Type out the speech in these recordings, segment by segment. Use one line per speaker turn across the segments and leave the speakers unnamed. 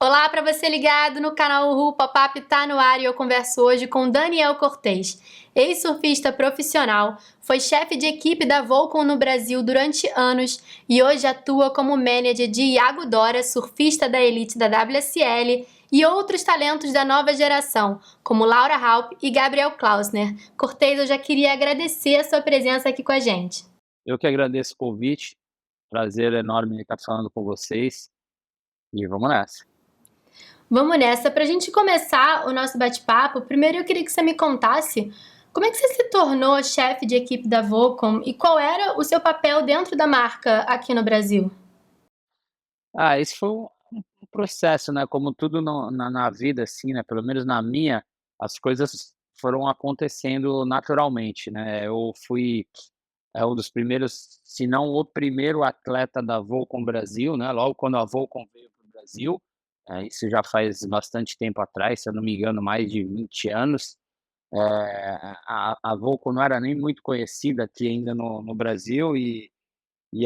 Olá para você ligado no canal Ru Pop-Up tá no ar e eu converso hoje com Daniel Cortez, ex-surfista profissional, foi chefe de equipe da Volcom no Brasil durante anos e hoje atua como manager de Iago Dora, surfista da elite da WSL e outros talentos da nova geração, como Laura Haupt e Gabriel Klausner. Cortez, eu já queria agradecer a sua presença aqui com a gente.
Eu que agradeço o convite, prazer enorme estar falando com vocês e vamos nessa.
Vamos nessa. Para a gente começar o nosso bate-papo, primeiro eu queria que você me contasse como é que você se tornou chefe de equipe da Volcom e qual era o seu papel dentro da marca aqui no Brasil?
Esse foi um processo, né, como tudo na vida, assim, né, pelo menos na minha, as coisas foram acontecendo naturalmente, né. Eu fui, um dos primeiros, se não o primeiro atleta da Volcom Brasil, né, logo quando a Volcom veio para o Brasil, isso já faz bastante tempo atrás, se eu não me engano, mais de 20 anos. A Volcom não era nem muito conhecida aqui ainda no Brasil e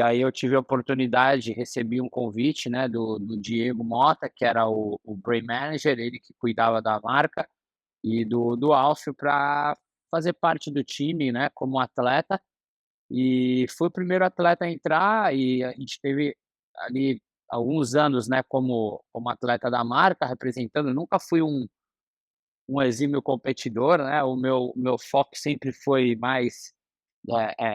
aí eu tive a oportunidade, recebi um convite, né, do Diego Mota, que era o brand manager, ele que cuidava da marca, e do Alfio para fazer parte do time, né, como atleta. E fui o primeiro atleta a entrar e a gente teve ali alguns anos, né, como atleta da marca, representando. Nunca fui um exímio competidor, né, o meu foco sempre foi mais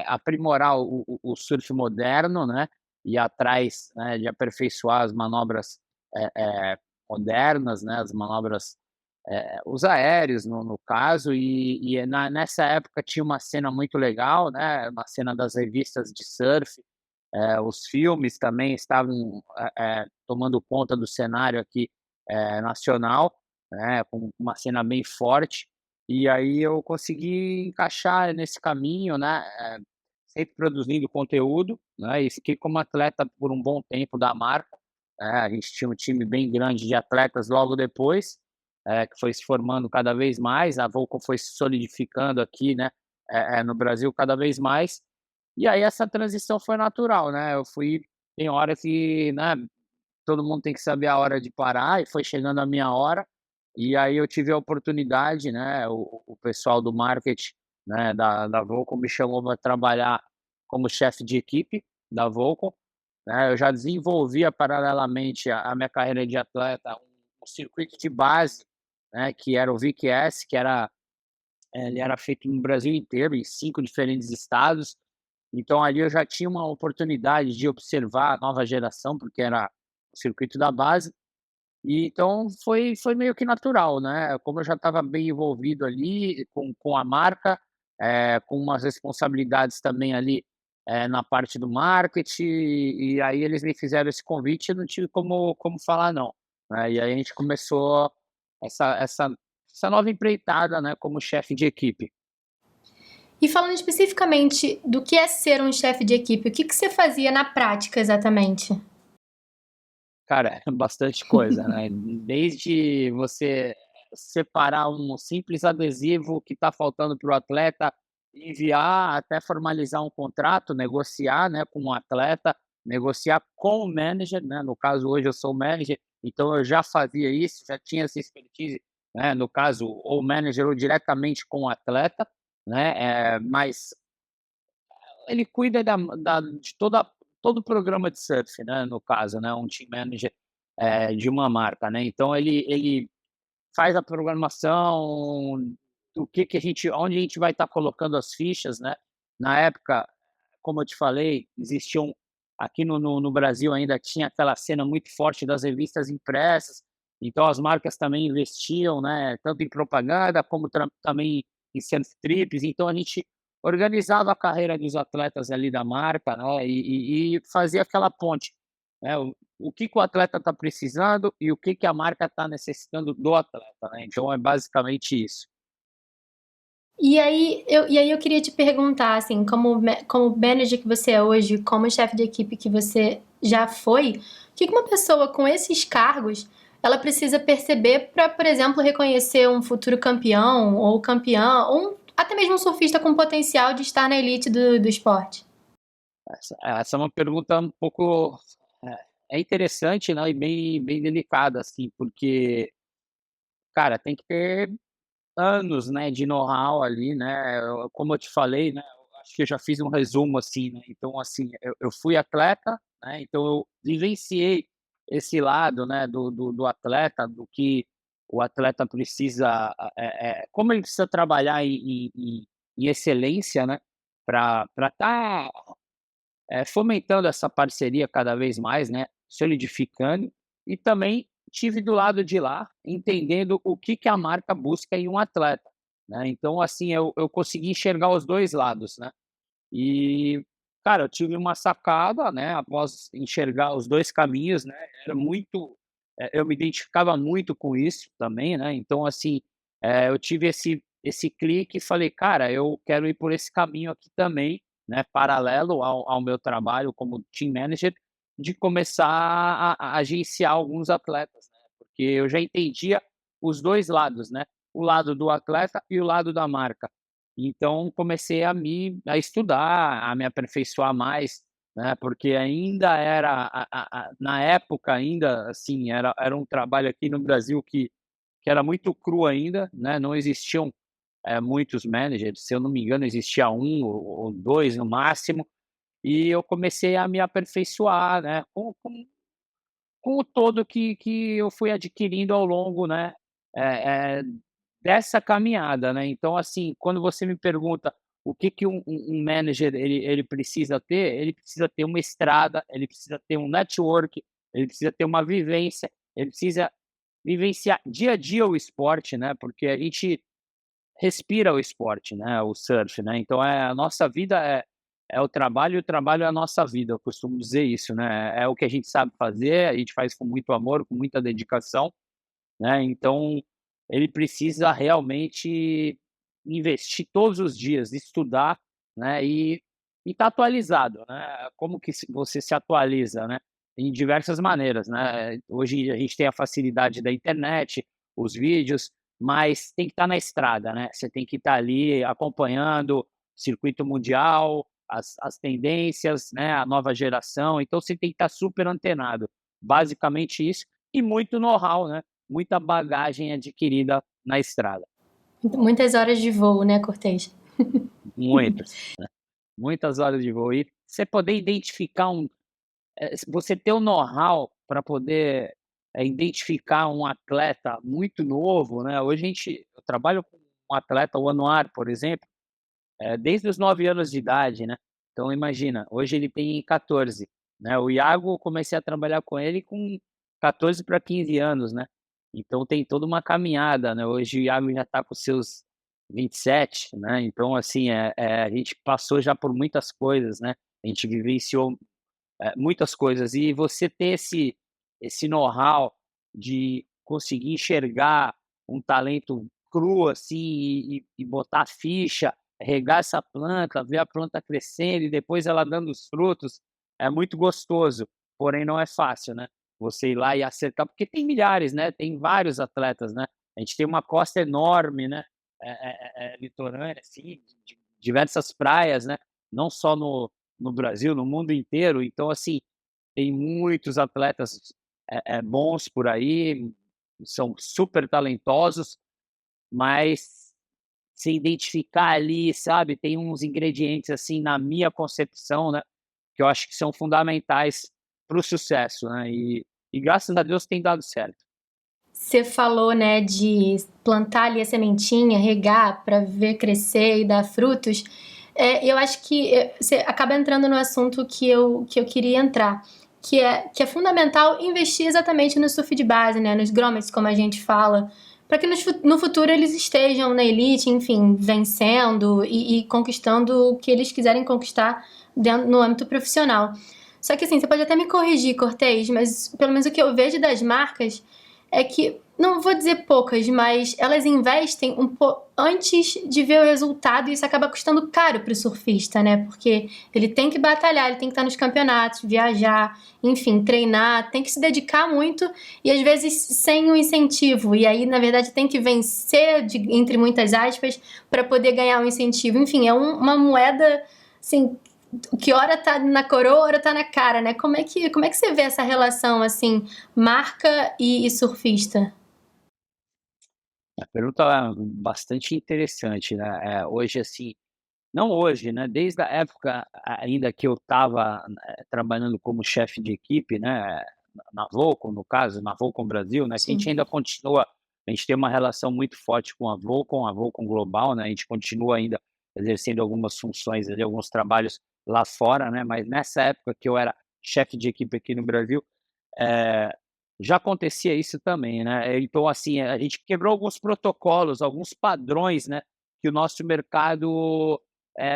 aprimorar o surf moderno, né, ir atrás, né, de aperfeiçoar as manobras, modernas, né, as manobras, os aéreos no caso, nessa época tinha uma cena muito legal, né, uma cena das revistas de surf, os filmes também estavam, tomando conta do cenário aqui, nacional, né, com uma cena bem forte, e aí eu consegui encaixar nesse caminho, né, sempre produzindo conteúdo, né, e fiquei como atleta por um bom tempo da marca, a gente tinha um time bem grande de atletas logo depois, que foi se formando cada vez mais, a Volcom foi se solidificando aqui, né, no Brasil cada vez mais, e aí essa transição foi natural, né, eu fui tem horas que, né, todo mundo tem que saber a hora de parar, e foi chegando a minha hora, e aí eu tive a oportunidade, né, o pessoal do marketing, né, da Volcom me chamou para trabalhar como chefe de equipe da Volcom, né, eu já desenvolvia paralelamente a minha carreira de atleta um circuito de base, né, que era o VQS, que era ele era feito no Brasil inteiro, em 5 diferentes estados, então ali eu já tinha uma oportunidade de observar a nova geração, porque era o circuito da base, e então foi meio que natural, né, como eu já estava bem envolvido ali com a marca, com umas responsabilidades também ali, na parte do marketing, e aí eles me fizeram esse convite e eu não tive como falar não, né, e aí a gente começou essa nova empreitada, né, como chefe de equipe.
E falando especificamente do que é ser um chefe de equipe, o que você fazia na prática exatamente?
Cara, bastante coisa, né, desde você separar um simples adesivo que está faltando para o atleta, enviar até formalizar um contrato, negociar, né, com o atleta, negociar com o manager, né, no caso hoje eu sou o manager, então eu já fazia isso, já tinha essa expertise, né, no caso ou o manager ou diretamente com o atleta, né, mas ele cuida de todo o programa de surf, né, no caso, né, um team manager, de uma marca, né, então ele faz a programação do que a gente onde a gente vai estar colocando as fichas, né. Na época, como eu te falei, existiam aqui no Brasil ainda tinha aquela cena muito forte das revistas impressas, então as marcas também investiam, né, tanto em propaganda como também em surf trips, então a gente organizava a carreira dos atletas ali da marca, né, e fazia aquela ponte, né, o que que o atleta está precisando e o que que a marca está necessitando do atleta, né, então é basicamente isso.
E aí eu queria te perguntar, assim, como manager que você é hoje, como chefe de equipe que você já foi, o que uma pessoa com esses cargos ela precisa perceber para, por exemplo, reconhecer um futuro campeão ou campeã, ou até mesmo um surfista com potencial de estar na elite do esporte?
Essa é uma pergunta um pouco, é interessante, né, e bem delicado, assim, porque, cara, tem que ter anos, né, de know-how ali, né, como eu te falei, né, eu acho que eu já fiz um resumo, assim, né, então, assim, eu fui atleta, né, então eu vivenciei esse lado, né, do atleta, do que o atleta precisa, como ele precisa trabalhar em excelência, né, para estar fomentando essa parceria cada vez mais, né, solidificando, e também tive do lado de lá, entendendo o que que a marca busca em um atleta, né. Então, assim, eu consegui enxergar os 2 lados, né. E, cara, eu tive uma sacada, né, após enxergar os 2 caminhos, né, era muito eu me identificava muito com isso também, né, então, assim, eu tive esse clique e falei: "Cara, eu quero ir por esse caminho aqui também", né, paralelo ao meu trabalho como team manager, de começar a agenciar alguns atletas, né, porque eu já entendia os 2 lados, né, o lado do atleta e o lado da marca. Então comecei a estudar, a me aperfeiçoar mais, né, porque ainda era na época ainda, assim, era um trabalho aqui no Brasil que era muito cru ainda, né, não existiam, muitos managers, se eu não me engano existia um ou 2 no máximo, e eu comecei a me aperfeiçoar, né, com o todo que eu fui adquirindo ao longo, né, eh eh, dessa caminhada, né. Então, assim, quando você me pergunta o que que um manager ele precisa ter, ele precisa ter uma estrada, ele precisa ter um network, ele precisa ter uma vivência, ele precisa vivenciar dia a dia o esporte, né, porque a gente respira o esporte, né, o surf, né, então a nossa vida é o trabalho e o trabalho é a nossa vida, eu costumo dizer isso, né, é o que a gente sabe fazer, a gente faz com muito amor, com muita dedicação, né, então ele precisa realmente investir todos os dias, estudar, né, e estar atualizado, né. Como que você se atualiza, né? Em diversas maneiras, né. Hoje a gente tem a facilidade da internet, os vídeos, mas tem que estar na estrada, né. Você tem que estar ali acompanhando o circuito mundial, as tendências, né, a nova geração, então você tem que estar super antenado. Basicamente isso, e muito know-how, né, muita bagagem adquirida na estrada,
Muitas horas de voo, né, Cortez?
muitas, né, muitas horas de voo. E você poder identificar você ter o know-how para poder, identificar um atleta muito novo, né, hoje eu trabalho com um atleta, o Anuar, por exemplo, desde os 9 anos de idade, né. Então imagina, hoje ele tem 14, né, o Iago eu comecei a trabalhar com ele com 14 para 15 anos, né. Então tem toda uma caminhada, né, hoje o Iago já está com seus 27, né, então assim, a gente passou já por muitas coisas, né, a gente vivenciou muitas coisas. E você ter esse know-how de conseguir enxergar um talento cru, assim, e botar ficha, regar essa planta, ver a planta crescendo e depois ela dando os frutos, é muito gostoso, porém não é fácil, né, você ir lá e acertar, porque tem milhares, né, tem vários atletas, né, a gente tem uma costa enorme, né, litorânea, assim, de diversas praias, né, não só no Brasil, no mundo inteiro. Então, assim, tem muitos atletas, bons por aí, são super talentosos, mas se identificar ali, sabe, tem uns ingredientes, assim, na minha concepção, né, que eu acho que são fundamentais para o sucesso, né, e graças a Deus tem dado certo.
Você falou, né, de plantar ali a sementinha, regar para ver crescer e dar frutos. Eu acho que você acaba entrando no assunto que eu queria entrar, que é fundamental investir exatamente no surf de base, né, nos grommets, como a gente fala, para que no futuro eles estejam na elite, enfim, vencendo e conquistando o que eles quiserem conquistar no âmbito profissional. Só que assim, você pode até me corrigir, Cortez, mas pelo menos o que eu vejo das marcas é que, não vou dizer poucas, mas elas investem antes de ver o resultado, e isso acaba custando caro para o surfista, né? Porque ele tem que batalhar, ele tem que estar nos campeonatos, viajar, enfim, treinar, tem que se dedicar muito e às vezes sem um incentivo. E aí, na verdade, tem que vencer, entre muitas aspas, para poder ganhar um incentivo. Enfim, é uma moeda, assim, que hora tá na coroa, hora tá na cara, né? Como é que você vê essa relação, assim, marca e surfista?
A pergunta é bastante interessante, né, hoje, assim, não hoje, né, desde a época ainda que eu estava, trabalhando como chefe de equipe, né, na Volcom, no caso, na Volcom Brasil, né, que a gente
Sim.
ainda continua, a gente tem uma relação muito forte com a Volcom Global, né, a gente continua ainda exercendo algumas funções ali, alguns trabalhos lá fora, né, mas nessa época que eu era chefe de equipe aqui no Brasil, eh, já acontecia isso também, né, então assim, a gente quebrou alguns protocolos, alguns padrões, né, que o nosso mercado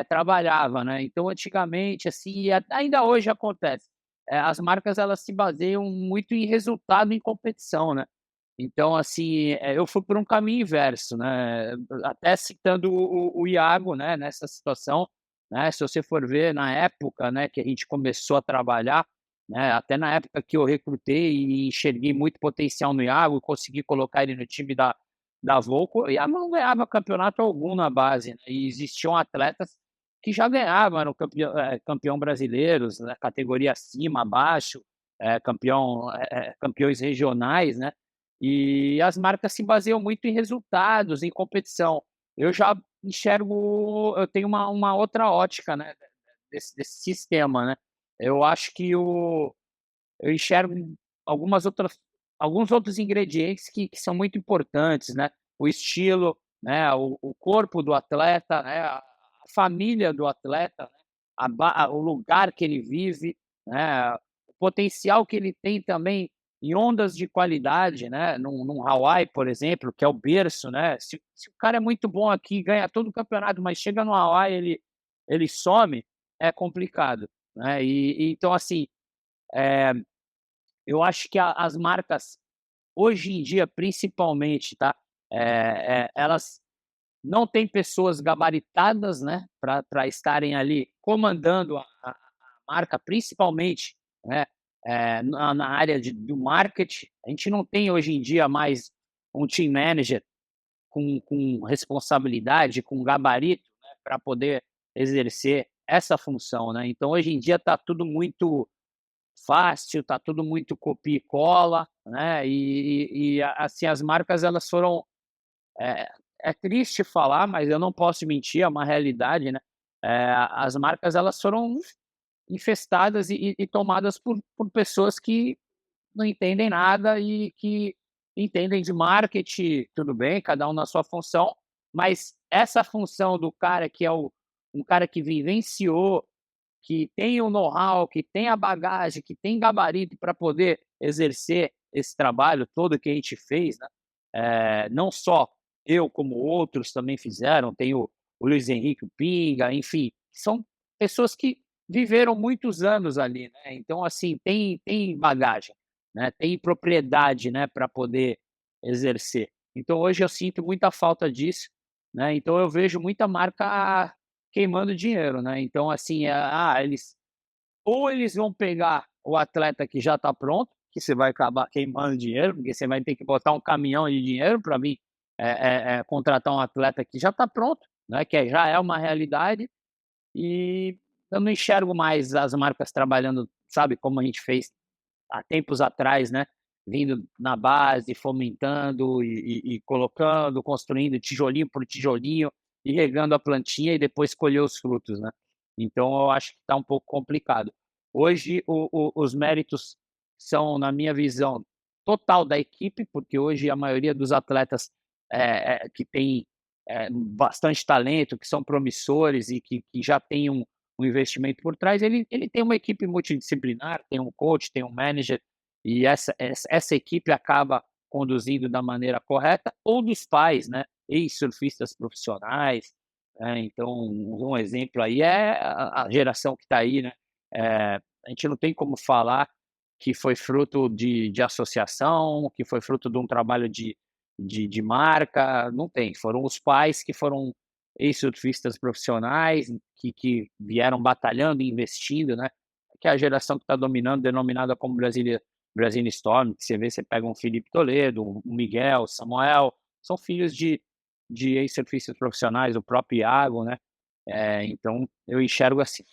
trabalhava, né. Então antigamente, assim, e ainda hoje acontece, as marcas elas se baseiam muito em resultado em competição, né. Então assim, eu fui por um caminho inverso, né, até citando o Iago, né, nessa situação, né, se você for ver na época, né, que a gente começou a trabalhar, né, até na época que eu recrutei e enxerguei muito potencial no Iago e consegui colocar ele no time da Volco, e ela não ganhava campeonato algum na base, né, e existiam atletas que já ganhavam, eram campeão brasileiros, né, categoria acima, abaixo, campeões regionais, né, e as marcas se baseiam muito em resultados, em competição. Eu já eu tenho uma outra ótica, né, desse sistema, né. Eu acho que eu enxergo algumas outras alguns outros ingredientes que são muito importantes, né, o estilo, né, o corpo do atleta, né, a família do atleta, né, o lugar que ele vive, né, o potencial que ele tem também em ondas de qualidade, né, num Hawaii, por exemplo, que é o berço, né, se o cara é muito bom aqui, ganha todo o campeonato, mas chega no Hawaii ele some, é complicado, né, e então assim, eh eu acho que as marcas, hoje em dia, principalmente, tá, elas não têm pessoas gabaritadas, né, para estarem ali comandando a marca, principalmente, né, na área do marketing. A gente não tem hoje em dia mais um team manager com responsabilidade, com gabarito, né, pra poder exercer essa função, né. Então hoje em dia está tudo muito fácil, tá tudo muito copia e cola, né, assim, as marcas elas foram, é é triste falar, mas eu não posso mentir, é uma realidade, né, as marcas elas foram infestadas e tomadas por pessoas que não entendem nada e que entendem de marketing, tudo bem, cada um na sua função, mas essa função do cara que é um cara que vivenciou, que tem o know-how, que tem a bagagem, que tem gabarito para poder exercer esse trabalho todo que a gente fez, né, não só eu, como outros também fizeram, tem o Luiz Henrique, o Pinga, enfim, são pessoas que viveram muitos anos ali, né, então assim, tem bagagem, né, tem propriedade, né, para poder exercer. Então hoje eu sinto muita falta disso, né, então eu vejo muita marca queimando dinheiro, né, então assim, eles vão pegar o atleta que já está pronto, que você vai acabar queimando dinheiro, porque você vai ter que botar um caminhão de dinheiro para vir, contratar um atleta que já está pronto, né, já é uma realidade, e eu não enxergo mais as marcas trabalhando, sabe, como a gente fez há tempos atrás, né, vindo na base, fomentando e colocando, construindo tijolinho por tijolinho e regando a plantinha e depois colher os frutos, né. Então eu acho que está um pouco complicado. Hoje os méritos são, na minha visão, total da equipe, porque hoje a maioria dos atletas, que tem, bastante talento, que são promissores e que já tem um investimento por trás, ele tem uma equipe multidisciplinar, tem um coach, tem um manager, e essa equipe acaba conduzindo da maneira correta, ou dos pais, né, ex-surfistas profissionais, né, então um exemplo aí é a geração que está aí, né, a gente não tem como falar que foi fruto de associação, que foi fruto de um trabalho de marca, não tem, foram os pais que foram ex-surfistas profissionais que vieram batalhando e investindo, né, que é a geração que está dominando, denominada como Brazilian Storm, que você vê, você pega um Felipe Toledo, um Miguel, Samuel, são filhos de ex-surfistas profissionais, o próprio Iago, né, então eu enxergo assim.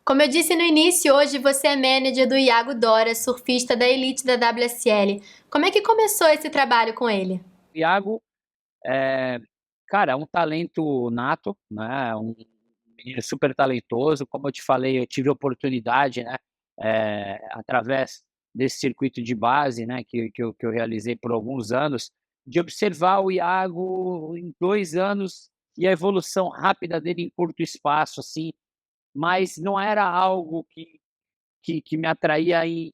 Como eu disse no início, hoje você é manager do Iago Dora, surfista da elite da WSL. Como é que começou esse trabalho com ele?
O Iago, eh, cara, é um talento nato, né, um menino super talentoso. Como eu te falei, eu tive a oportunidade, né, através desse circuito de base, né, que eu realizei por alguns anos, de observar o Iago em 2 anos e a evolução rápida dele em curto espaço, assim, mas não era algo que me atraía em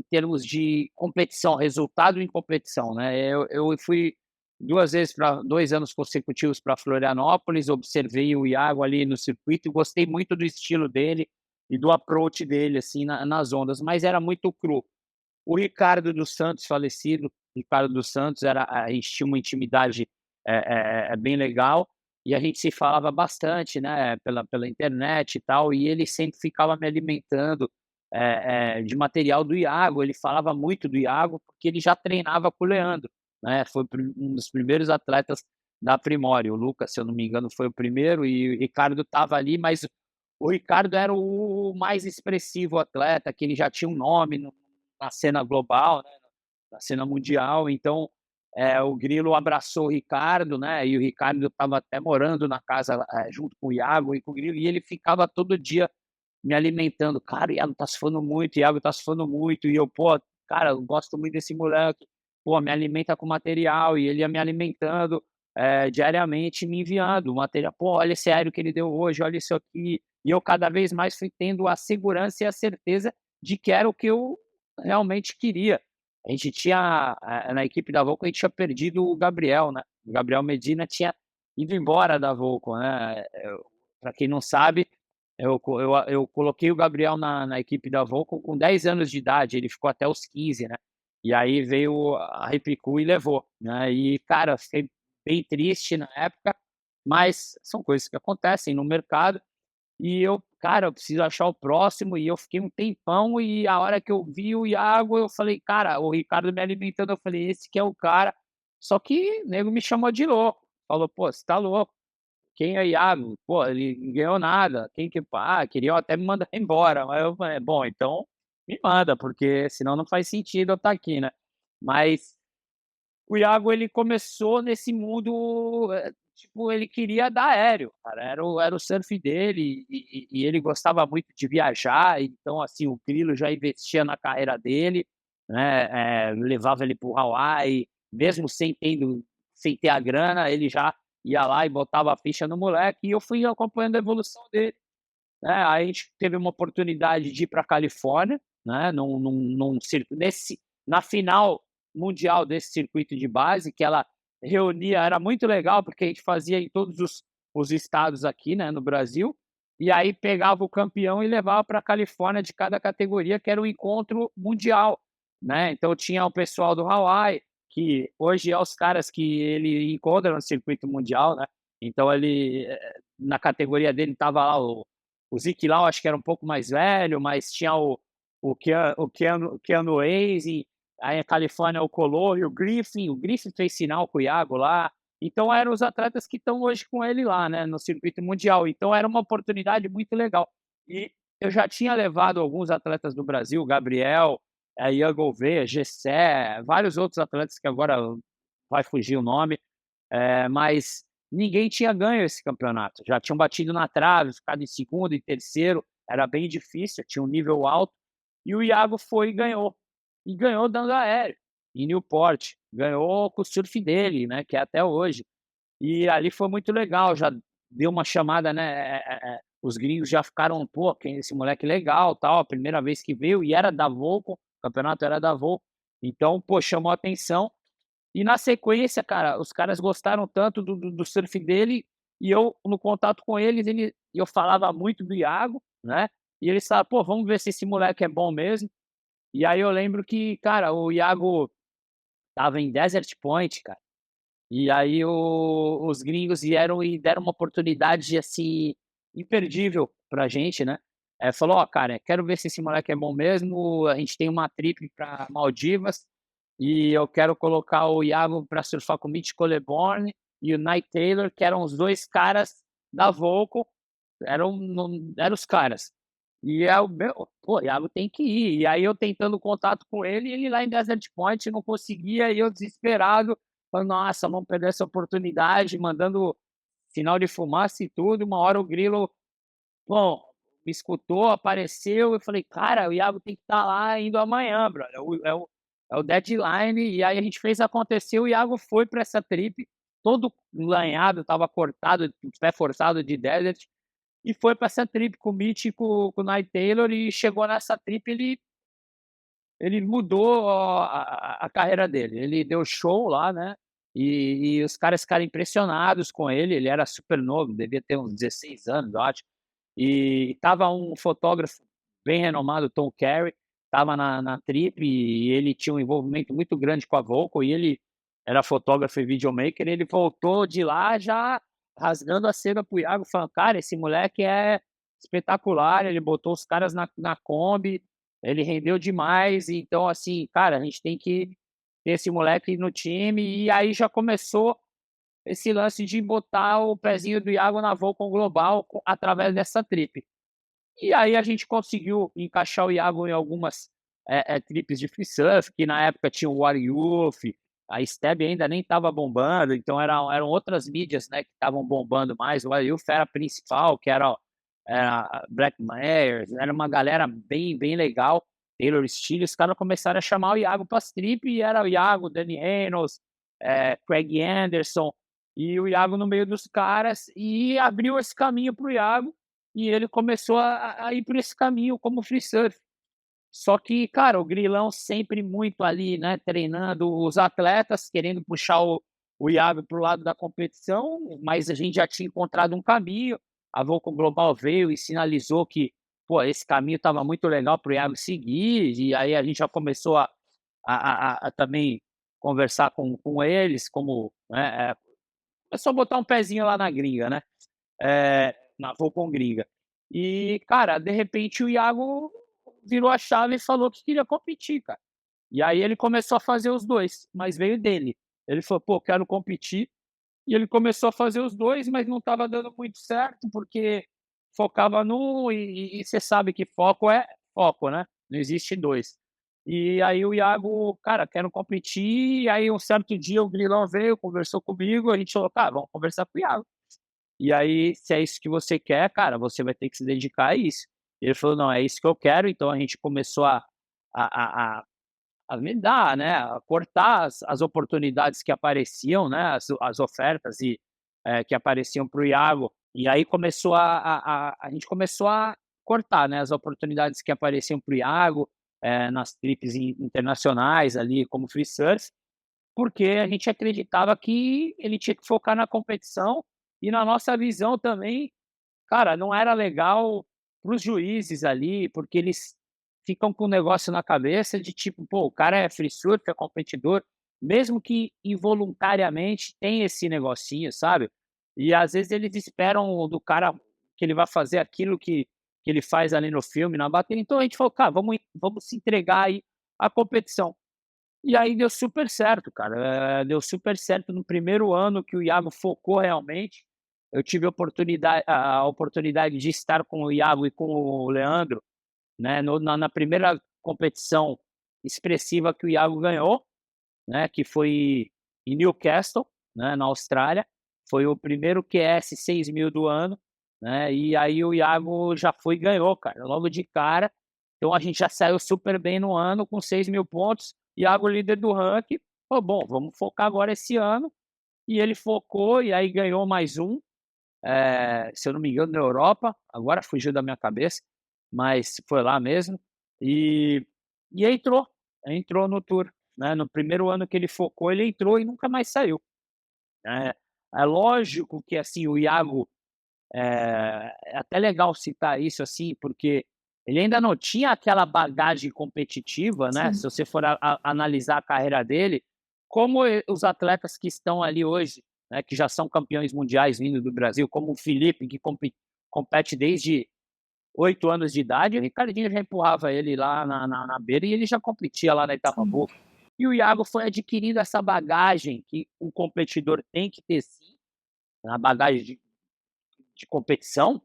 termos de competição, resultado em competição, né. Eu fui 2 vezes para 2 anos consecutivos para Florianópolis, observei o Iago ali no circuito e gostei muito do estilo dele e do approach dele, assim, nas ondas, mas era muito cru. O Ricardo dos Santos, falecido, Ricardo dos Santos, a gente tinha uma intimidade, bem legal, e a gente se falava bastante, né, pela internet e tal, e ele sempre ficava me alimentando, de material do Iago. Ele falava muito do Iago, porque ele já treinava com o Leandro, né, foi um dos primeiros atletas da Primória. O Lucas, se eu não me engano, foi o primeiro, e o Ricardo estava ali, mas o Ricardo era o mais expressivo atleta, que ele já tinha um nome na cena global, né, na cena mundial. Então, o Grilo abraçou o Ricardo, né, e o Ricardo estava até morando na casa, junto com o Iago e com o Grilo, e ele ficava todo dia me alimentando: "Cara, o Iago tá surfando muito, o Iago tá surfando muito", e eu: "Pô, cara, eu gosto muito desse moleque, pô, me alimenta com material", e ele ia me alimentando, diariamente, me enviando material: "Pô, olha esse aéreo que ele deu hoje, olha isso aqui", e eu cada vez mais fui tendo a segurança e a certeza de que era o que eu realmente queria. A gente tinha, na equipe da Volcom, a gente tinha perdido o Gabriel, né, o Gabriel Medina tinha ido embora da Volcom, né. Pra quem não sabe, eu coloquei o Gabriel na equipe da Volcom com 10 anos de idade, ele ficou até os 15, né, e aí veio a Repicu e levou, né, e cara, fiquei bem triste na época, mas são coisas que acontecem no mercado. E eu: "Cara, eu preciso achar o próximo", e eu fiquei um tempão, e a hora que eu vi o Iago, eu falei: "Cara", o Ricardo me alimentando, eu falei: "Esse que é o cara". Só que o nego me chamou de louco, falou: "Pô, você tá louco, quem é Iago? Pô, ele não ganhou nada, quem que queriam até me mandar embora". Mas eu falei: "Bom, então me manda, porque senão não faz sentido eu estar aqui, né". Mas o Iago, ele começou nesse mundo, tipo, ele queria dar aéreo, cara, era o surf dele, e ele gostava muito de viajar. Então, assim, o Grilo já investia na carreira dele, né, levava ele para o Hawaii, mesmo sem ter a grana, ele já ia lá e botava a ficha no moleque, e eu fui acompanhando a evolução dele, né. Aí a gente teve uma oportunidade de ir pra Califórnia, né, num circo nesse na final mundial desse circuito de base, que ela reunia, era muito legal, porque a gente fazia em todos os estados aqui, né, no Brasil, e aí pegava o campeão e levava pra Califórnia de cada categoria, que era um encontro mundial, né. Então tinha o pessoal do Hawaii, que hoje é os caras que ele encontra no circuito mundial, né. Então ele, na categoria dele estava lá o Zeke Lau, acho que era um pouco mais velho, mas tinha o Keanu Hayes, e aí a Califórnia, o Color e o Griffin fez sinal com o Iago lá. Então eram os atletas que estão hoje com ele lá, né, no circuito mundial. Então era uma oportunidade muito legal. E eu já tinha levado alguns atletas do Brasil, Gabriel, Ian Gouveia, Gessé, vários outros atletas que agora vai fugir o nome, mas ninguém tinha ganho esse campeonato. Já tinham batido na trave, ficado em segundo e terceiro, era bem difícil, tinha um nível alto, e o Iago foi e ganhou. E ganhou dando aéreo, em Newport. Ganhou com o surf dele, né, que é até hoje. E ali foi muito legal, já deu uma chamada, né, os gringos já ficaram: "Pô, quem é esse moleque legal, tal", a primeira vez que veio, e era da Volcom, o campeonato era da Volcom. Então, pô, chamou a atenção. E na sequência, cara, os caras gostaram tanto do surf dele, e eu, no contato com eles, eu falava muito do Iago, né, e eles falavam: "Pô, vamos ver se esse moleque é bom mesmo". E aí eu lembro que, cara, o Iago estava em Desert Point, cara, e aí os gringos vieram e deram uma oportunidade, assim, imperdível pra gente, né. Falou: "Ó, cara, quero ver se esse moleque é bom mesmo, a gente tem uma trip pra Maldivas, e eu quero colocar o Iago pra surfar com o Mitch Colleborn e o Knight Taylor", que eram os 2 caras da Volcom, eram os caras. E é o meu pô, Iago tem que ir. E aí eu tentando contato com ele, e ele lá em Desert Point não conseguia, e eu desesperado, falando: "Nossa, vamos perder essa oportunidade", mandando sinal de fumaça e tudo. Uma hora o grilo, bom, me escutou, apareceu, eu falei: "Cara, o Iago tem que estar lá indo amanhã, brother, é o deadline", e aí a gente fez acontecer, o Iago foi para essa trip, todo lanhado, estava cortado, pé forçado de desert, e foi para essa trip com o Mitch e com o Night Taylor, e chegou nessa trip, ele mudou a carreira dele. Ele deu show lá, né, e os caras ficaram impressionados com ele. Ele era super novo, devia ter uns 16 anos, eu acho. E estava um fotógrafo bem renomado, Tom Carey, estava na trip, e ele tinha um envolvimento muito grande com a Volco, e ele era fotógrafo e videomaker. Ele voltou de lá já rasgando a seda pro Iago, falando: "Cara, esse moleque é espetacular, ele botou os caras na Kombi, ele rendeu demais, então, assim, cara, a gente tem que ter esse moleque no time". E aí já começou esse lance de botar o pezinho do Iago na Volcom Global através dessa trip. E aí a gente conseguiu encaixar o Iago em algumas trips de free surf, que na época tinha o What Youth, a Steb ainda nem estava bombando, então eram outras mídias, né, que estavam bombando mais. O What Youth era a principal, que era Black Myers, era uma galera bem legal, Taylor Steele. Os caras começaram a chamar o Iago para as trip, e era o Iago, Danny Reynolds, Craig Anderson, e o Iago no meio dos caras, e abriu esse caminho para o Iago, e ele começou a ir por esse caminho como free surf. Só que, cara, o Grilão sempre muito ali, né, treinando os atletas, querendo puxar o Iago para o lado da competição, mas a gente já tinha encontrado um caminho. A Volcom Global veio e sinalizou que, pô, esse caminho estava muito legal para o Iago seguir, e aí a gente já começou a também conversar com eles, como, né, é só botar um pezinho lá na gringa, né? Na Volcom gringa. E, cara, de repente o Iago virou a chave e falou que queria competir, cara. E aí ele começou a fazer os dois, mas veio dele. Ele falou: "Pô, quero competir". E ele começou a fazer os dois, mas não estava dando muito certo, porque focava num, e você sabe que foco é foco, né? Não existe dois. E aí o Iago: "Cara, quero competir". E aí um certo dia o Grilão veio, conversou comigo, a gente falou: "Cara, vamos conversar com o Iago. E aí, se é isso que você quer, cara, você vai ter que se dedicar a isso". Ele falou: "Não, é isso que eu quero". Então a gente começou a, a, a me dar, né, a cortar as oportunidades que apareciam, né, as ofertas que apareciam para o Iago. E aí começou a gente começou a cortar, né, as oportunidades que apareciam para o Iago, nas trips internacionais ali como free surf, porque a gente acreditava que ele tinha que focar na competição. E na nossa visão também, cara, não era legal para os juízes ali, porque eles ficam com um negócio na cabeça de tipo: "Pô, o cara é free surf, é competidor", mesmo que involuntariamente tem esse negocinho, sabe. E às vezes eles esperam do cara que ele vai fazer aquilo que ele faz ali no filme, na bateria. Então a gente falou: "Cara, vamos se entregar aí à competição". E aí deu super certo, cara. Deu super certo no primeiro ano que o Iago focou realmente. Eu tive a oportunidade de estar com o Iago e com o Leandro, né, na primeira competição expressiva que o Iago ganhou, né, que foi em Newcastle, né, na Austrália. Foi o primeiro QS 6.000 do ano, né, e aí o Iago já foi e ganhou, cara, logo de cara. Então a gente já saiu super bem no ano com 6.000 pontos, Iago líder do ranking. Falou: "Bom, vamos focar agora esse ano". E ele focou, e aí ganhou mais um, se eu não me engano, na Europa, agora fugiu da minha cabeça, mas foi lá mesmo. E e entrou no tour, né, no primeiro ano que ele focou, ele entrou e nunca mais saiu. É é lógico que, assim, o Iago, é até legal citar isso, assim, porque ele ainda não tinha aquela bagagem competitiva, né, se
Sim.
você for analisar a carreira dele, como os atletas que estão ali hoje, né, que já são campeões mundiais vindo do Brasil, como o Felipe, que compete desde 8 anos de idade. O Ricardinho já empurrava ele lá na beira, e ele já competia lá na etapa
Sim.
boa. E o Iago foi adquirindo essa bagagem que o competidor tem que ter, sim, a bagagem de competição,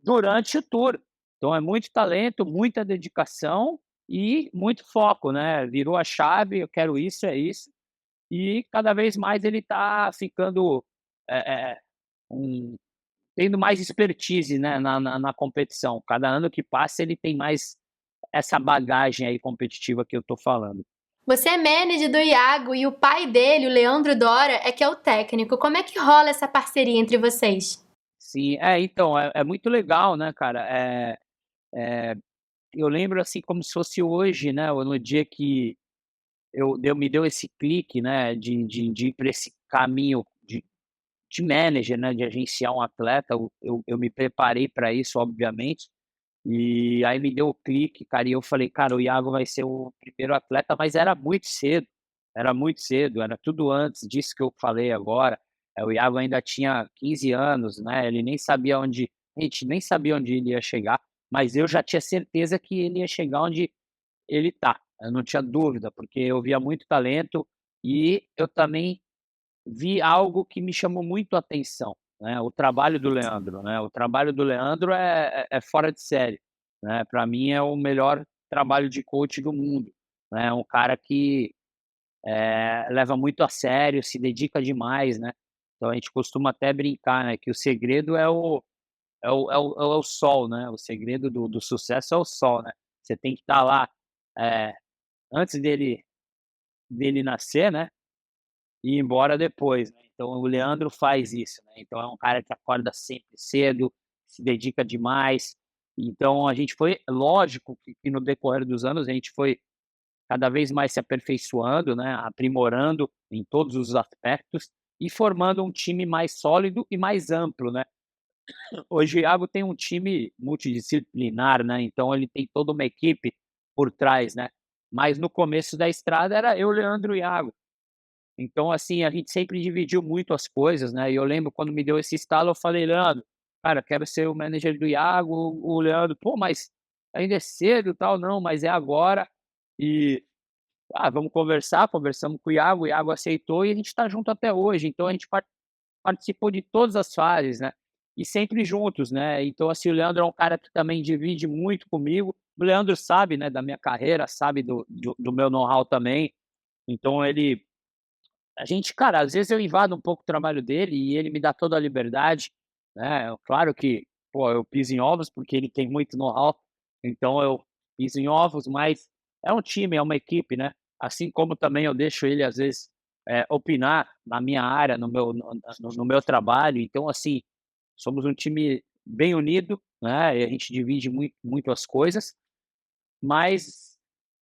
durante o tour. Então é muito talento, muita dedicação e muito foco, né, virou a chave, eu quero isso, é isso, e cada vez mais ele está ficando, um tendo mais expertise, né, na competição. Cada ano que passa ele tem mais essa bagagem aí competitiva que eu tô falando.
Você é manager do Iago e o pai dele, o Leandro Dora, é que é o técnico. Como é que rola essa parceria entre vocês?
Sim, então, é muito legal, né, cara, eh, eu lembro, assim, como se fosse hoje, né, ou no dia que me deu esse clique, né, de ir pra esse caminho de manager, né, de agenciar um atleta, eu me preparei para isso, obviamente, e aí me deu o clique, cara, e eu falei: "Cara, o Iago vai ser o primeiro atleta", mas era muito cedo, era tudo antes disso que eu falei agora. O Iago ainda tinha 15 anos, né, ele nem sabia onde a gente nem sabia onde ele ia chegar, mas eu já tinha certeza que ele ia chegar onde ele tá, eu não tinha dúvida, porque eu via muito talento e eu também vi algo que me chamou muito a atenção, né, o trabalho do Leandro, né, o trabalho do Leandro é fora de série, né, pra mim é o melhor trabalho de coach do mundo, né, é um cara que, leva muito a sério, se dedica demais, né, então a gente costuma até brincar, né, que o segredo é o sol, né, o segredo do sucesso é o sol, né, você tem que estar lá, eh, antes dele nascer, né, e ir embora depois, né. Então o Leandro faz isso, né, então é um cara que acorda sempre cedo, se dedica demais, então a gente foi lógico que no decorrer dos anos a gente foi cada vez mais se aperfeiçoando, né, aprimorando em todos os aspectos e formando um time mais sólido e mais amplo, né. Hoje o Iago tem um time multidisciplinar, né, então ele tem toda uma equipe por trás, né, mas no começo da estrada era eu, Leandro e Iago. Então, assim, a gente sempre dividiu muito as coisas, né, e eu lembro quando me deu esse estalo, eu falei: "Leandro, cara, quero ser o manager do Iago", o Leandro: "Pô, mas ainda é cedo, e tal", "Não, mas é agora", e, vamos conversar", conversamos com o Iago aceitou e a gente tá junto até hoje, então a gente participou de todas as fases, né, e sempre juntos, né, então, assim, o Leandro é um cara que também divide muito comigo, o Leandro sabe, né, da minha carreira, sabe do meu know-how também, então a gente, cara, às vezes eu invado um pouco o trabalho dele e ele me dá toda a liberdade, né, claro que, pô, eu piso em ovos, porque ele tem muito know-how, então eu piso em ovos, mas é um time, é uma equipe, né, assim como também eu deixo ele às vezes, opinar na minha área, no meu trabalho, então assim, somos um time bem unido, né, e a gente divide muito as coisas, mas,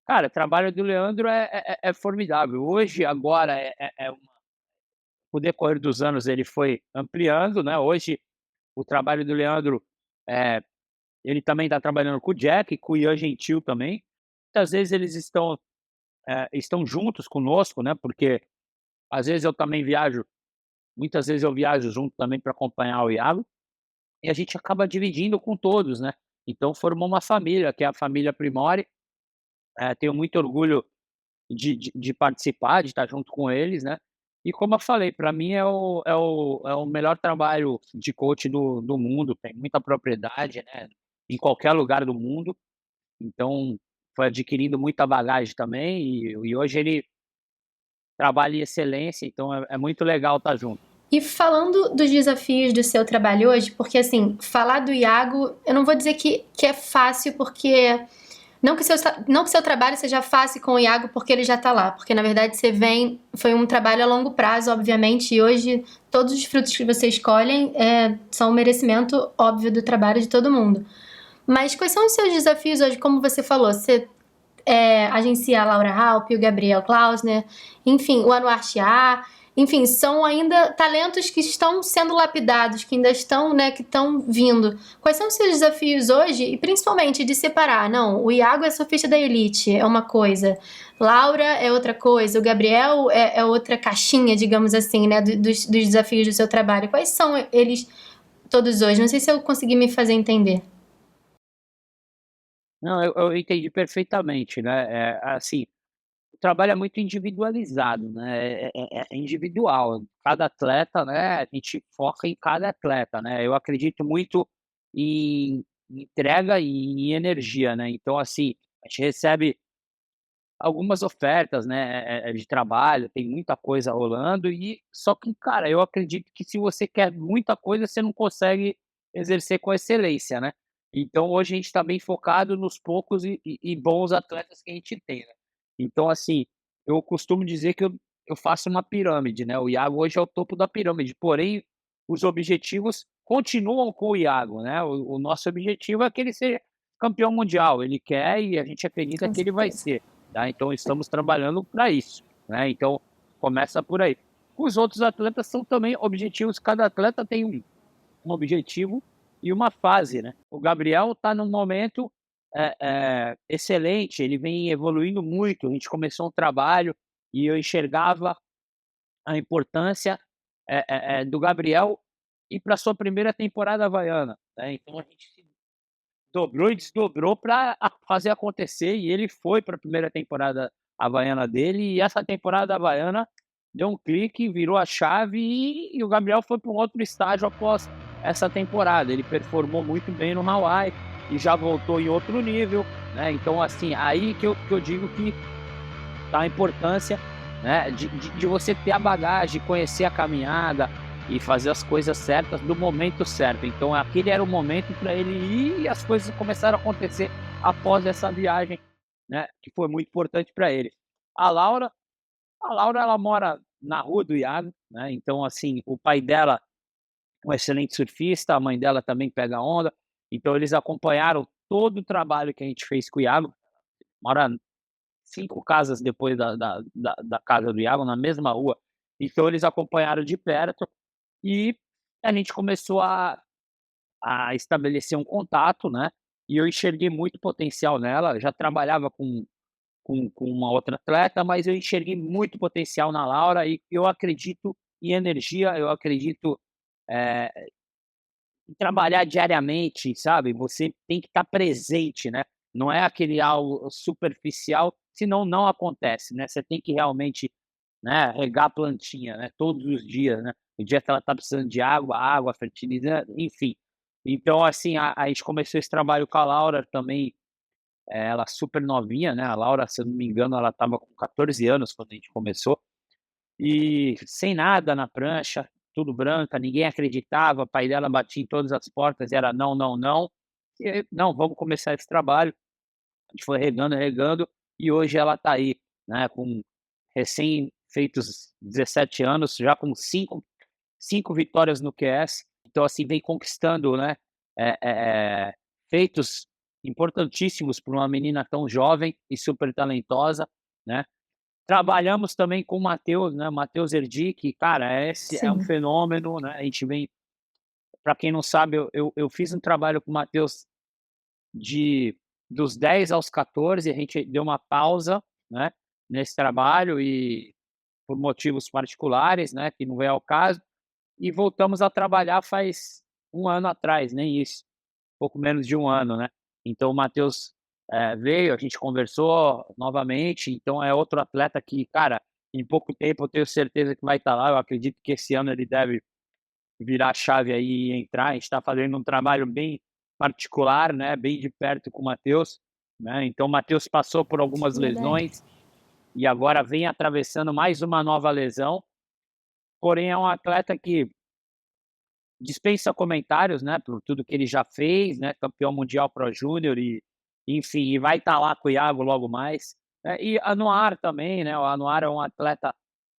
cara, o trabalho do Leandro é formidável. Hoje, agora, com o decorrer dos anos ele foi ampliando, né, hoje o trabalho do Leandro, eh, ele também está trabalhando com o Jack, com o Ian Gentil também. Muitas vezes eles estão juntos conosco, né, porque às vezes eu também viajo muitas vezes eu viajo junto também para acompanhar o Iago, e a gente acaba dividindo com todos, né. Então formou uma família, que é a família Primori, tenho muito orgulho de participar, de estar junto com eles, né. E como eu falei, para mim é o melhor trabalho de coach do mundo, tem muita propriedade, né, em qualquer lugar do mundo, então foi adquirindo muita bagagem também e hoje ele trabalha em excelência, então é muito legal estar junto.
E falando dos desafios do seu trabalho hoje, porque assim, falar do Iago, eu não vou dizer que é fácil, porque não que seu trabalho seja fácil com o Iago porque ele já tá lá, porque na verdade foi um trabalho a longo prazo, obviamente, e hoje todos os frutos que você escolhem são um merecimento óbvio do trabalho de todo mundo. Mas quais são os seus desafios hoje? Como você falou, você agencia a Laura Halp, o Gabriel Klausner, enfim, o Anwar Shah, enfim, são ainda talentos que estão sendo lapidados, que ainda estão, né, que estão vindo. Quais são os seus desafios hoje? E principalmente de separar, não, o Iago é surfista da elite, é uma coisa, Laura é outra coisa, o Gabriel é outra caixinha, digamos assim, né, dos desafios do seu trabalho. Quais são eles todos hoje? Não sei se eu consegui me fazer entender.
Não, eu entendi perfeitamente, né, assim, o trabalho é muito individualizado, né, é individual, cada atleta, né, a gente foca em cada atleta, né, eu acredito muito em entrega e em energia, né. Então, assim, a gente recebe algumas ofertas, né, de trabalho, tem muita coisa rolando e só que, cara, eu acredito que se você quer muita coisa, você não consegue exercer com excelência, né. Então hoje a gente está bem focado nos poucos e bons atletas que a gente tem, né. Então, assim, eu costumo dizer que eu faço uma pirâmide, né, o Iago hoje é o topo da pirâmide, porém, os objetivos continuam com o Iago, né, o nosso objetivo é que ele seja campeão mundial, ele quer e a gente acredita
Com
que ele vai
certeza.
ser. Tá? Então estamos trabalhando para isso, né? Então começa por aí. Os outros atletas são também objetivos, cada atleta tem um objetivo e uma fase, né? O Gabriel está num momento excelente, ele vem evoluindo muito. A gente começou um trabalho e eu enxergava a importância do Gabriel ir para sua primeira temporada havaiana, né? Então a gente se dobrou e desdobrou para fazer acontecer e ele foi para a primeira temporada havaiana dele e essa temporada havaiana deu um clique, virou a chave e o Gabriel foi para um outro estágio após essa temporada. Ele performou muito bem no Hawaii e já voltou em outro nível, né? Então, assim, aí que eu digo que tá a importância, né, de você ter a bagagem, conhecer a caminhada e fazer as coisas certas no momento certo. Então aquele era o momento para ele ir e as coisas começaram a acontecer após essa viagem, né, que foi muito importante para ele. A Laura a Laura ela mora na rua do Iago, né, então assim, o pai dela é um excelente surfista, a mãe dela também pega onda, então eles acompanharam todo o trabalho que a gente fez com o Iago, mora 5 casas depois da casa do Iago, na mesma rua. Então eles acompanharam de perto e a gente começou a estabelecer um contato, né, e eu enxerguei muito potencial nela, eu já trabalhava com uma outra atleta, mas eu enxerguei muito potencial na Laura e eu acredito em energia, eu acredito, eh, em trabalhar diariamente, sabe, você tem que estar presente, né, não é aquele algo superficial, senão não acontece, né, você tem que realmente, né, regar a plantinha, né, todos os dias, né, o dia que ela está precisando de água, água, fertilizante, enfim. Então, assim, a gente começou esse trabalho com a Laura também, ela super novinha, né, a Laura, se eu não me engano, ela estava com 14 anos quando a gente começou, e sem nada na prancha, tudo branca, ninguém acreditava, o pai dela batia em todas as portas e era não, não, não. E aí, não, vamos começar esse trabalho. A gente foi regando, regando, e hoje ela está aí, né, com recém-feitos 17 anos, já com cinco vitórias no QS. Então, assim, vem conquistando, né, eh eh eh, feitos importantíssimos para uma menina tão jovem e super talentosa, né. Trabalhamos também com o Matheus, né, Matheus Erdic, cara, esse é um
Sim.
fenômeno, né, a gente vem para quem não sabe, eu fiz um trabalho com o Matheus de dos 10 aos 14, a gente deu uma pausa, né, nesse trabalho e por motivos particulares, né, que não vem ao caso, e voltamos a trabalhar faz um ano atrás, nem isso, pouco menos de um ano, né. Então o Matheus, veio, a gente conversou novamente, então é outro atleta que, cara, em pouco tempo eu tenho certeza que vai estar lá, eu acredito que esse ano ele deve virar a chave aí e entrar, a gente está fazendo um trabalho bem particular, né, bem de perto com o Matheus, né, então o Matheus passou por algumas
Verdade.
lesões e agora vem atravessando mais uma nova lesão, porém é um atleta que dispensa comentários, né, por tudo que ele já fez, né, campeão mundial Pro Júnior e, enfim, e vai estar lá com o Iago logo mais. E a Noir também, né, o Anuar é um atleta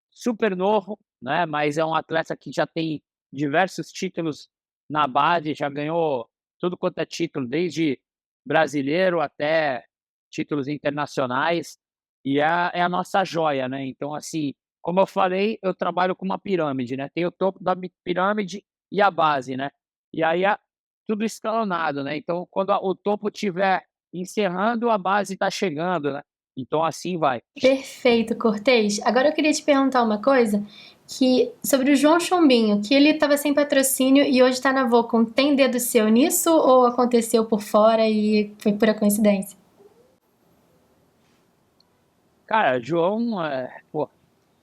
super novo, né, mas é um atleta que já tem diversos títulos na base, já ganhou tudo quanto é título, desde brasileiro até títulos internacionais, e é a nossa joia, né. Então, assim, como eu falei, eu trabalho com uma pirâmide, né, tem o topo da pirâmide e a base, né. E aí tudo escalonado, né, então quando o topo estiver encerrando, a base está chegando, né, então assim vai.
Perfeito, Cortês. Agora eu queria te perguntar uma coisa, que sobre o João Chombinho, que ele estava sem patrocínio e hoje está na Volcom. Tem dedo seu nisso ou aconteceu por fora e foi pura coincidência?
Cara, João pô,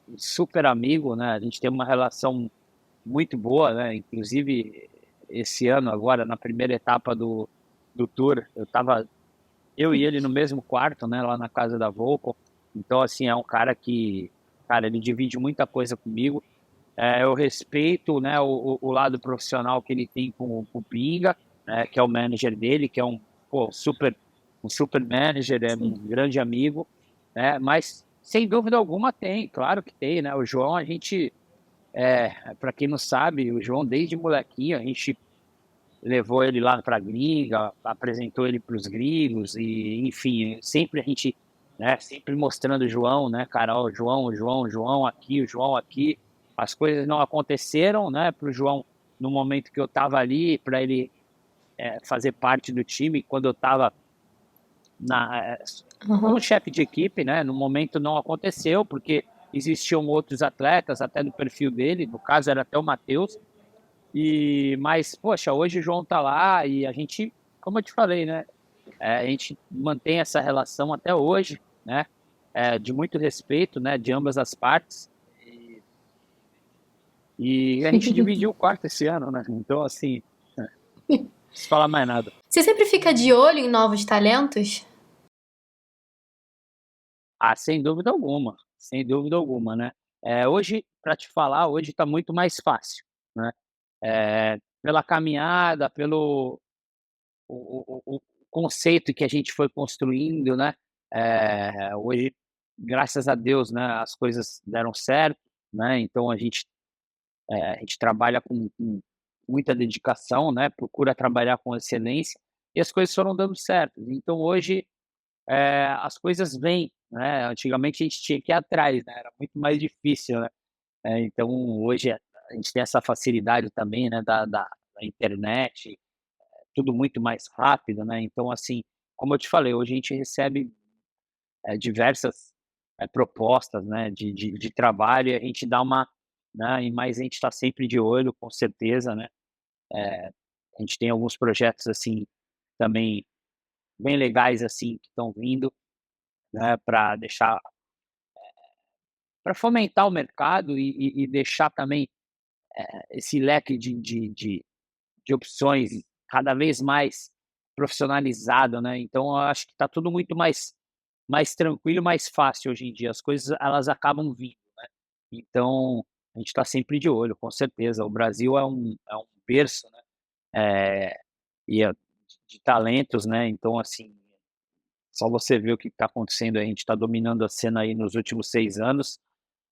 um super amigo, né, a gente tem uma relação muito boa, né, inclusive esse ano agora na primeira etapa do tour, eu e ele no mesmo quarto, né, lá na casa da Volco. Então, assim, é um cara que, cara, ele divide muita coisa comigo. Eu respeito, né, o lado profissional que ele tem com o Pinga, né, que é o manager dele, que é pô, um super manager, é um
Sim.
grande amigo, né, mas sem dúvida alguma tem, claro que tem, né, o João, a gente, para quem não sabe, o João desde molequinho, a gente levou ele lá para a gringa, apresentou ele para os gringos e, enfim, sempre a gente, né, sempre mostrando o João, né, cara, ó, o João aqui. As coisas não aconteceram, né, para o João no momento que eu estava ali, para ele fazer parte do time, quando eu estava na como
Uhum.
chefe de equipe, né, no momento não aconteceu, porque existiam outros atletas, até do perfil dele, no caso era até o Matheus, mas, poxa, hoje o João tá lá e a gente, como eu te falei, né? A gente mantém essa relação até hoje, né? De muito respeito, né? De ambas as partes. E a gente dividiu o quarto esse ano, né? Então, assim, não preciso falar mais nada.
Você sempre fica de olho em novos talentos?
Ah, sem dúvida alguma, né? Hoje, para te falar, hoje está muito mais fácil, né? Pela caminhada, pelo o conceito que a gente foi construindo, né? Hoje, graças a Deus, né, as coisas deram certo, né? Então a gente trabalha com muita dedicação, né? Procura trabalhar com excelência e as coisas foram dando certo. Então hoje as coisas vêm, né? Antigamente a gente tinha que ir atrás, né? Era muito mais difícil, né? Então hoje a gente tem essa facilidade também, né? Da internet, tudo muito mais rápido, né? Então, assim, como eu te falei, hoje a gente recebe diversas propostas, né, de trabalho e a gente dá uma, né, mas a gente está sempre de olho, com certeza, né? A gente tem alguns projetos assim também bem legais assim que estão vindo, né, para fomentar o mercado e deixar também esse leque de opções cada vez mais profissionalizado, né? Então eu acho que está tudo muito mais tranquilo, mais fácil hoje em dia. As coisas elas acabam vindo, né? Então a gente está sempre de olho, com certeza. O Brasil é um berço, né? É, e de talentos, né? Então assim, só você ver o que está acontecendo. A gente está dominando a cena aí nos últimos 6 anos,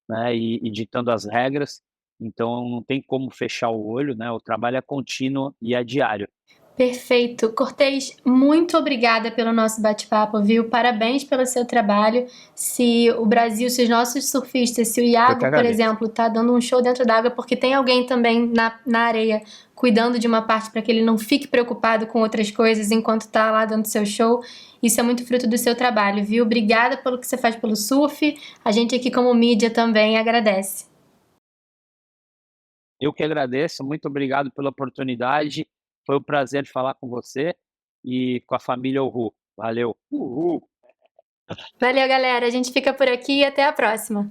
né? E ditando as regras. Então não tem como fechar o olho, né? O trabalho é contínuo e é diário.
Perfeito. Cortês, muito obrigada pelo nosso bate-papo, viu? Parabéns pelo seu trabalho. Se o Brasil, se os nossos surfistas, se o
Eu que
Iago, por
agradeço.
exemplo, tá dando um show dentro d'água porque tem alguém também na areia cuidando de uma parte para que ele não fique preocupado com outras coisas enquanto tá lá dando seu show, isso é muito fruto do seu trabalho, viu? Obrigada pelo que você faz pelo surf. A gente aqui como mídia também agradece.
Eu que agradeço, muito obrigado pela oportunidade. Foi um prazer falar com você e com a família Uhu. Valeu. Uhul.
Valeu, galera. A gente fica por aqui e até a próxima.